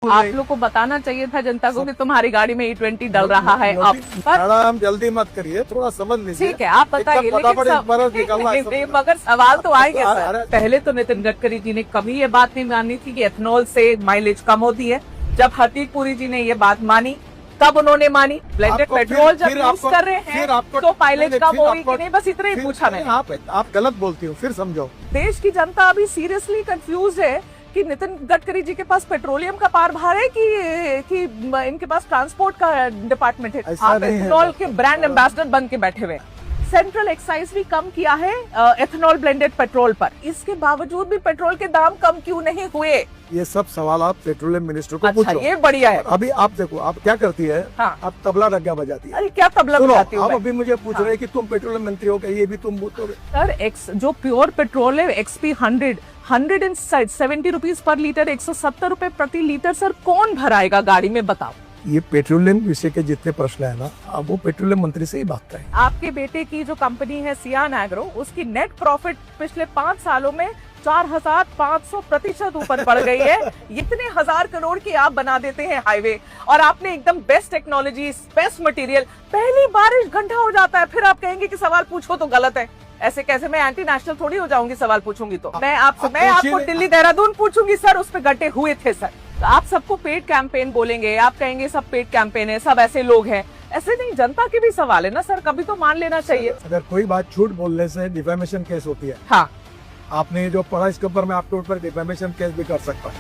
आप लोग को बताना चाहिए था जनता को कि तुम्हारी गाड़ी में E20 डल रहा है अब। मैडम जल्दी मत करिए, थोड़ा समझ लीजिए। ठीक है, आप बताइए, मगर सवाल तो आएंगे सर। पहले तो नितिन गडकरी जी ने कभी ये बात नहीं मानी थी कि एथेनॉल से माइलेज कम होती है। जब हरदीप पुरी जी ने ये बात मानी तब उन्होंने मानी। ब्लेंडेड पेट्रोल जब यूज कर रहे हैं तो माइलेज कम होगी कि नहीं, बस इतना ही पूछा मैंने। आप गलत बोलती हो, फिर समझो। देश की जनता अभी सीरियसली कंफ्यूज है कि नितिन गडकरी जी के पास पेट्रोलियम का कारभार है कि इनके पास ट्रांसपोर्ट का डिपार्टमेंट है। आप पेट्रोल के ब्रांड एम्बेसडर बन के बैठे हुए। सेंट्रल एक्साइज भी कम किया है एथेनॉल ब्लेंडेड पेट्रोल पर, इसके बावजूद भी पेट्रोल के दाम कम क्यों नहीं हुए? ये सब सवाल आप पेट्रोलियम मिनिस्टर को पूछो। ये बढ़िया है। अभी आप देखो, आप क्या करती है? हाँ। आप तबला रग्गा बजाती है। अरे क्या तबला बजाती हो? आप अभी मुझे पूछ रहे हैं कि तुम पेट्रोलियम मंत्री हो, ये भी तुम बोलोगे? सर जो प्योर पेट्रोल है XP 170 रुपीज पर लीटर, 170 रुपए प्रति लीटर, सर कौन भराएगा गाड़ी में, बताओ। ये पेट्रोलियम विषय के जितने प्रश्न है ना, अब वो पेट्रोलियम मंत्री से ही बात करें। आपके बेटे की जो कंपनी है सियान एग्रो, उसकी नेट प्रॉफिट पिछले 5 सालों में 4500% ऊपर बढ़ गई है। इतने 1000 करोड़ की आप बना देते हैं हाईवे, और आपने एकदम बेस्ट टेक्नोलॉजी, बेस्ट मटेरियल, पहली बारिश घंटा हो जाता है, फिर आप कहेंगे कि सवाल पूछो तो गलत है। ऐसे कैसे? मैं एंटी नेशनल थोड़ी हो जाऊंगी सवाल पूछूंगी तो। मैं आपको दिल्ली देहरादून पूछूंगी सर, उस पे गड्ढे हुए थे सर। तो आप सबको पेड कैंपेन बोलेंगे, आप कहेंगे सब पेड कैंपेन है, सब ऐसे लोग हैं। ऐसे नहीं, जनता के भी सवाल है ना सर, कभी तो मान लेना चाहिए। अगर कोई बात झूठ बोलने से डिफेमेशन केस होती है। हाँ, आपने जो पढ़ा इसके ऊपर मैं आपके ऊपर डिफेमेशन केस भी कर सकता हूँ।